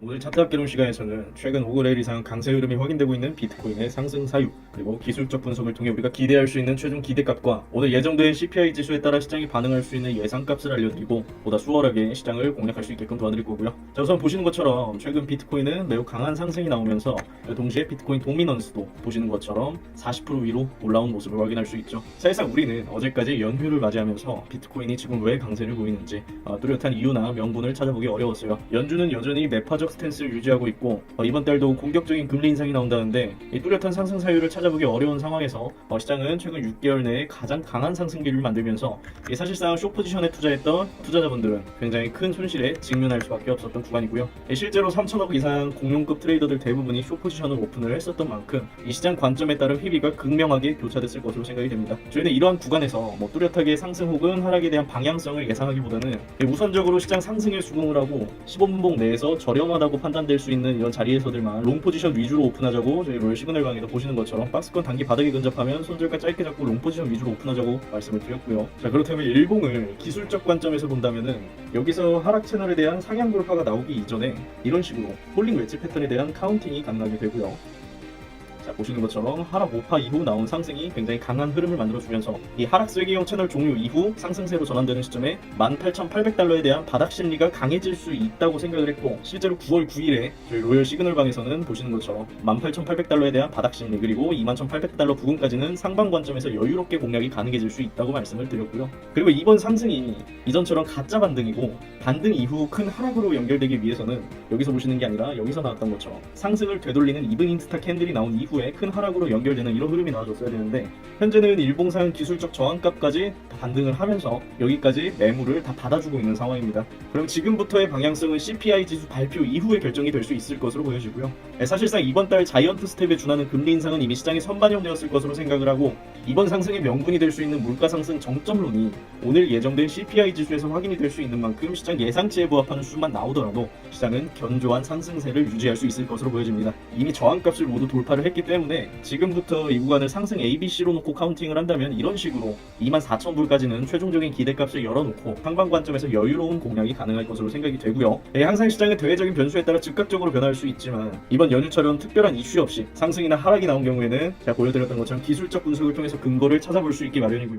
오늘 차트 합계론 시간에서는 최근 5거래일 이상 강세 흐름이 확인되고 있는 비트코인의 상승 사유, 그리고 기술적 분석을 통해 우리가 기대할 수 있는 최종 기대값과 오늘 예정된 CPI 지수에 따라 시장이 반응할 수 있는 예상값을 알려드리고 보다 수월하게 시장을 공략할 수 있게끔 도와드릴 거고요. 자, 우선 보시는 것처럼 최근 비트코인은 매우 강한 상승이 나오면서 동시에 비트코인 도미넌스도 보시는 것처럼 40% 위로 올라온 모습을 확인할 수 있죠. 사실상 우리는 어제까지 연휴를 맞이하면서 비트코인이 지금 왜 강세를 보이는지 뚜렷한 이유나 명분을 찾아보기 어려웠어요. 연준은 여전히 매파적 스탠스를 유지하고 있고 이번 달도 공격적인 금리 인상이 나온다는데 이 뚜렷한 상승 사유를 찾아보기 어려운 상황에서 시장은 최근 6개월 내에 가장 강한 상승기를 만들면서 사실상 숏포지션에 투자했던 투자자분들은 굉장히 큰 손실에 직면할 수밖에 없었던 구간이고요. 실제로 3천억 이상 공룡급 트레이더들 대부분이 숏포지션을 오픈을 했었던 만큼 이 시장 관점에 따른 희비가 극명하게 교차됐을 것으로 생각이 됩니다. 저희는 이러한 구간에서 뚜렷하게 상승 혹은 하락에 대한 방향성을 예상하기보다는 우선적으로 시장 상승에 수긍을 하고 15분봉 내에서 저렴하다고 판단될 수 있는 이런 자리에서들만 롱 포지션 위주로 오픈하자고 저희 로열 시그널 강의도 보시는 것처럼 박스권 단기 바닥에 근접하면 손절가 짧게 잡고 롱 포지션 위주로 오픈하자고 말씀을 드렸고요. 자, 그렇다면 일봉을 기술적 관점에서 본다면은 여기서 하락 채널에 대한 상향 돌파가 나오기 이전에 이런 식으로 폴링 웨지 패턴에 대한 카운팅이 가능하게 되고요. 자, 보시는 것처럼 하락 5파 이후 나온 상승이 굉장히 강한 흐름을 만들어주면서 이 하락 쐐기형 채널 종료 이후 상승세로 전환되는 시점에 18,800달러에 대한 바닥 심리가 강해질 수 있다고 생각을 했고, 실제로 9월 9일에 저희 로열 시그널 방에서는 보시는 것처럼 18,800달러에 대한 바닥 심리 그리고 21,800달러 부근까지는 상방 관점에서 여유롭게 공략이 가능해질 수 있다고 말씀을 드렸고요. 그리고 이번 상승이 이전처럼 가짜 반등이고 반등 이후 큰 하락으로 연결되기 위해서는 여기서 보시는 게 아니라 여기서 나왔던 것처럼 상승을 되돌리는 이브닝 스타 캔들이 나온 이후에 큰 하락으로 연결되는 이런 흐름이 나와줬어야 되는데, 현재는 일봉상 기술적 저항값까지 다 반등을 하면서 여기까지 매물을 다 받아주고 있는 상황입니다. 그럼 지금부터의 방향성은 CPI 지수 발표 이후에 결정이 될 수 있을 것으로 보여지고요. 사실상 이번 달 자이언트 스텝에 준하는 금리 인상은 이미 시장에 선반영되었을 것으로 생각을 하고, 이번 상승의 명분이 될 수 있는 물가 상승 정점론이 오늘 예정된 CPI 지수에서 확인이 될 수 있는 만큼 시장 예상치에 부합하는 수만 나오더라도 시장은 견조한 상승세를 유지할 수 있을 것으로 보여집니다. 이미 저항값을 모두 돌파를 했기 때문에 지금부터 이 구간을 상승 ABC로 놓고 카운팅을 한다면 이런 식으로 24,000불까지는 최종적인 기대값을 열어놓고 상방 관점에서 여유로운 공략이 가능할 것으로 생각이 되고요. 항상 시장의 대외적인 변수에 따라 즉각적으로 변할 수 있지만 이번 연휴처럼 특별한 이슈 없이 상승이나 하락이 나온 경우에는 제가 보여드렸던 것처럼 기술적 분석을 통해서 근거를 찾아볼 수 있기 마련이고요.